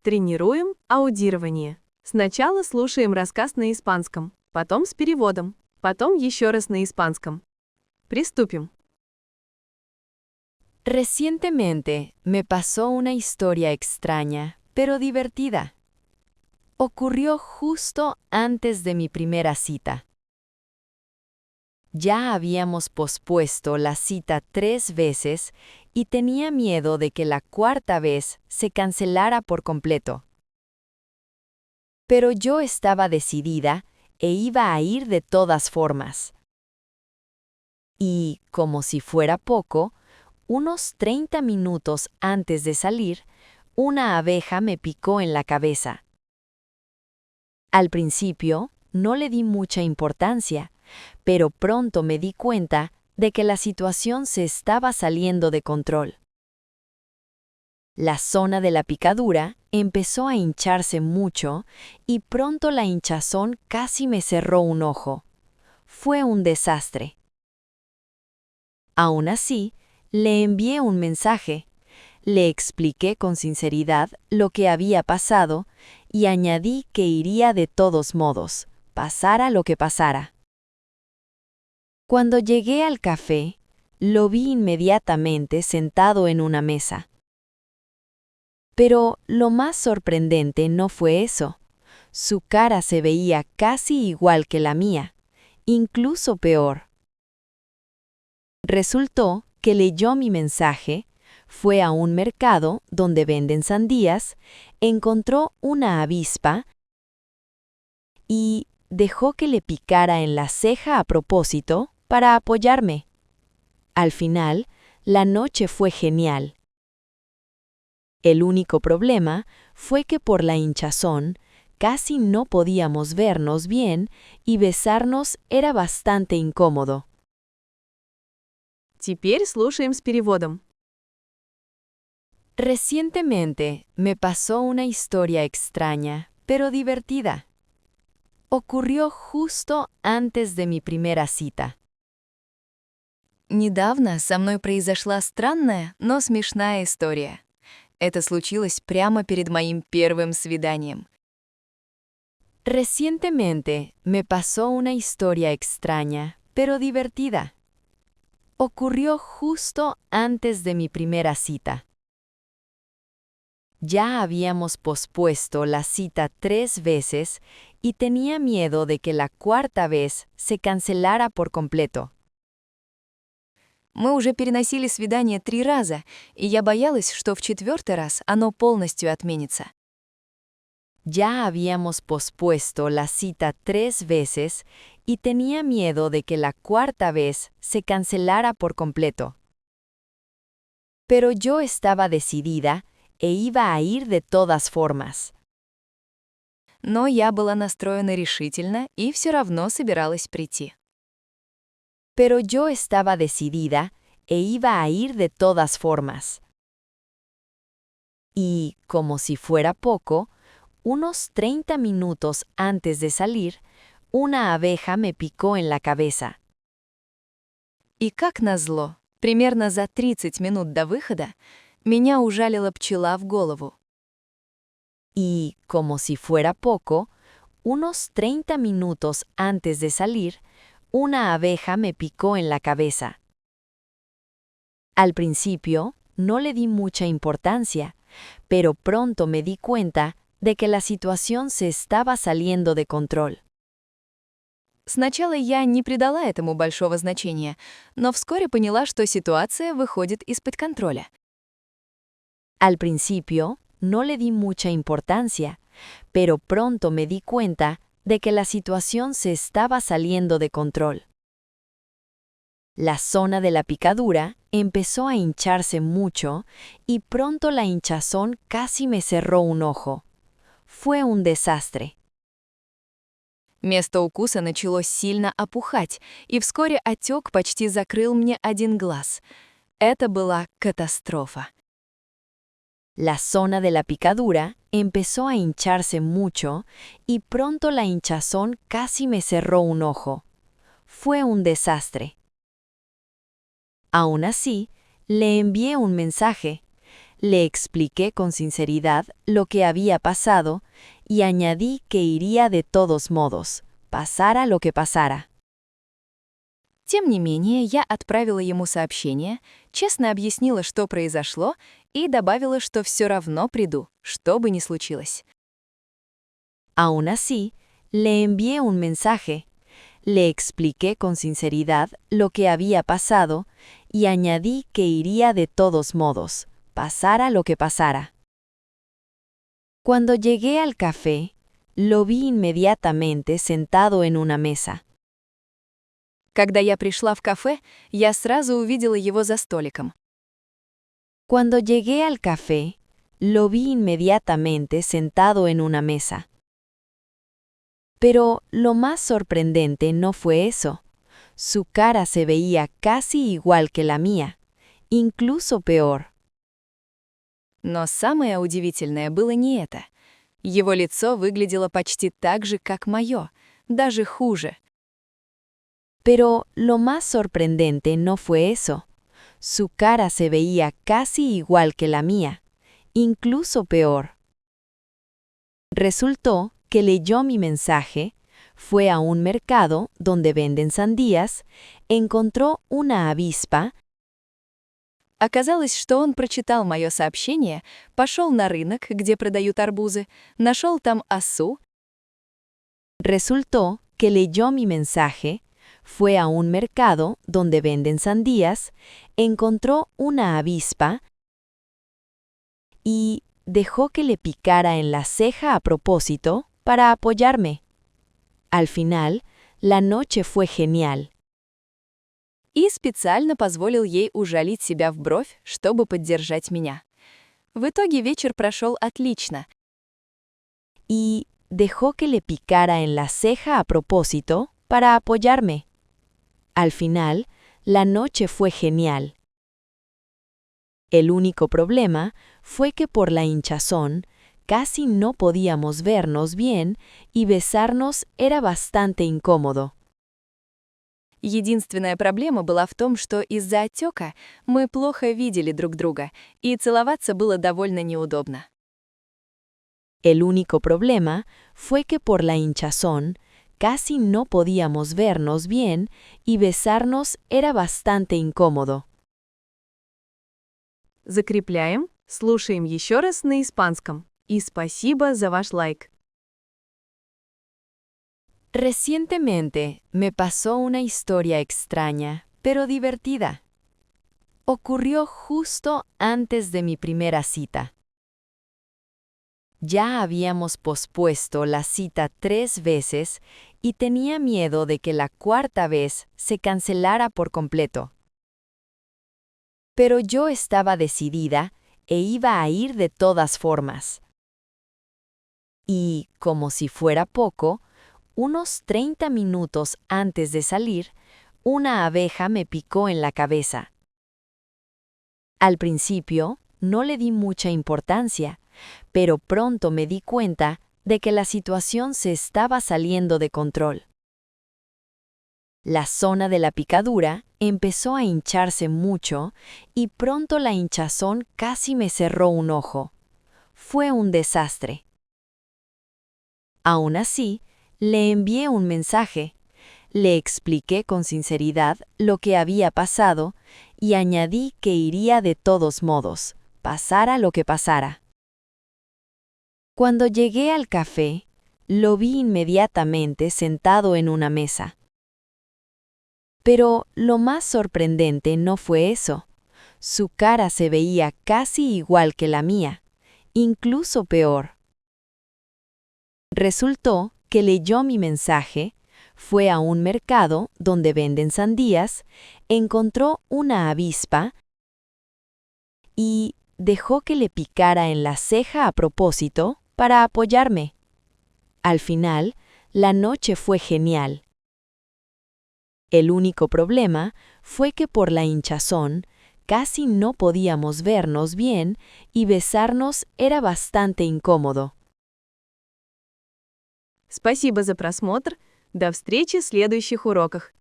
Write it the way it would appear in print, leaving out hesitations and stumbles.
Тренируем аудирование. Сначала слушаем рассказ на испанском, потом с переводом, потом еще раз на испанском. Приступим. Recientemente me pasó una historia extraña, pero divertida. Ocurrió justo antes de mi primera cita. Ya habíamos pospuesto la cita 3 veces y tenía miedo de que la cuarta vez se cancelara por completo. Pero yo estaba decidida e iba a ir de todas formas. Y, como si fuera poco, unos 30 minutos antes de salir, una abeja me picó en la cabeza. Al principio, no le di mucha importancia, pero pronto me di cuenta de que la situación se estaba saliendo de control. La zona de la picadura empezó a hincharse mucho y pronto la hinchazón casi me cerró un ojo. Fue un desastre. Aún así, le envié un mensaje. Le expliqué con sinceridad lo que había pasado y añadí que iría de todos modos, pasara lo que pasara. Cuando llegué al café, lo vi inmediatamente sentado en una mesa. Pero lo más sorprendente no fue eso. Su cara se veía casi igual que la mía, incluso peor. Resultó que leyó mi mensaje, fue a un mercado donde venden sandías, encontró una avispa y dejó que le picara en la ceja a propósito para apoyarme. Al final, la noche fue genial. El único problema fue que por la hinchazón casi no podíamos vernos bien y besarnos era bastante incómodo. Теперь слушаем с переводом. Recientemente me pasó una historia extraña, pero divertida. Ocurrió justo antes de mi primera cita. Недавно со мной произошла странная, но смешная история. Это случилось прямо перед моим первым свиданием. Recientemente me pasó una historia extraña, pero divertida. Ocurrió justo antes de mi primera cita. Ya habíamos pospuesto la cita 3 veces y tenía miedo de que la cuarta vez se cancelara por completo. Мы уже переносили свидание 3 раза, и я боялась, что в 4-й раз оно полностью отменится. Ya habíamos pospuesto la cita 3 veces y tenía miedo de que la cuarta vez se cancelara por completo. Pero yo estaba decidida e iba a ir de todas formas. Но я была настроена решительно и все равно собиралась прийти. Pero yo estaba decidida e iba a ir de todas formas. Y, como si fuera poco, unos 30 minutos antes de salir, una abeja me picó en la cabeza. И как назло, примерно за 30 минут до выхода меня ужалила пчела в голову. Y, como si fuera poco, unos 30 minutos antes de salir, una abeja me picó en la cabeza. Al principio, no le di mucha importancia, pero pronto me di cuenta de que la situación se estaba saliendo de control. Сначала я не придала этому большого значения, но вскоре поняла, что ситуация выходит из-под контроля. Al principio, no le di mucha importancia, pero pronto me di cuenta de que la situación se estaba saliendo de control. La zona de la picadura empezó a hincharse mucho y pronto la hinchazón casi me cerró un ojo. Fue un desastre. Место укуса начало сильно опухать, и вскоре отек почти закрыл мне один глаз. Это была катастрофа. La zona de la picadura empezó a hincharse mucho y pronto la hinchazón casi me cerró un ojo. Fue un desastre. Aún así, le envié un mensaje. Le expliqué con sinceridad lo que había pasado y añadí que iría de todos modos, pasara lo que pasara. Тем не менее, я отправила ему сообщение, честно объяснила, что произошло, и добавила, что все равно приду, что бы ни случилось. Aún así, le envié un mensaje. Le expliqué con sinceridad lo que había pasado y añadí que iría de todos modos, pasara lo que pasara. Cuando llegué al café, lo vi inmediatamente sentado en una mesa. Когда я пришла в кафе, я сразу увидела его за столиком. Cuando llegué al café, lo vi inmediatamente sentado en una mesa. Pero lo más sorprendente no fue eso. Su cara se veía casi igual que la mía, incluso peor. Но самое удивительное было не это. Его лицо выглядело почти так же, как мое, даже хуже. Pero lo más sorprendente no fue eso. Su cara se veía casi igual que la mía, incluso peor. Resultó que leyó mi mensaje, fue a un mercado donde venden sandías, encontró una avispa. Оказалось, что он прочитал мое сообщение, пошел на рынок, где продают арбузы, нашел там осу. Resultó que leyó mi mensaje, fue a un mercado donde venden sandías, encontró una avispa y dejó que le picara en la ceja a propósito para apoyarme. Al final, la noche fue genial. И специально позволил ей ужалить себя в бровь, чтобы поддержать меня. В итоге вечер прошел отлично. Y dejó que le picara en la ceja a propósito para apoyarme. Al final, la noche fue genial. El único problema fue que por la hinchazón casi no podíamos vernos bien y besarnos era bastante incómodo. Единственная проблема была в том, что из-за отека мы плохо видели друг друга, и целоваться было довольно неудобно. El único problema fue que por la hinchazón casi no podíamos vernos bien y besarnos era bastante incómodo. Закрепляем, слушаем еще раз на испанском. И спасибо за ваш лайк. Recientemente me pasó una historia extraña, pero divertida. Ocurrió justo antes de mi primera cita. Ya habíamos pospuesto la cita 3 veces y tenía miedo de que la cuarta vez se cancelara por completo. Pero yo estaba decidida e iba a ir de todas formas. Y, como si fuera poco, unos 30 minutos antes de salir, una abeja me picó en la cabeza. Al principio, no le di mucha importancia, pero pronto me di cuenta de que la situación se estaba saliendo de control. La zona de la picadura empezó a hincharse mucho y pronto la hinchazón casi me cerró un ojo. Fue un desastre. Aún así, le envié un mensaje, le expliqué con sinceridad lo que había pasado y añadí que iría de todos modos, pasara lo que pasara. Cuando llegué al café, lo vi inmediatamente sentado en una mesa. Pero lo más sorprendente no fue eso. Su cara se veía casi igual que la mía, incluso peor. Resultó que leyó mi mensaje, fue a un mercado donde venden sandías, encontró una avispa y dejó que le picara en la ceja a propósito para apoyarme. Al final, la noche fue genial. El único problema fue que por la hinchazón casi no podíamos vernos bien y besarnos era bastante incómodo. Спасибо за просмотр. До встречи в следующих уроках.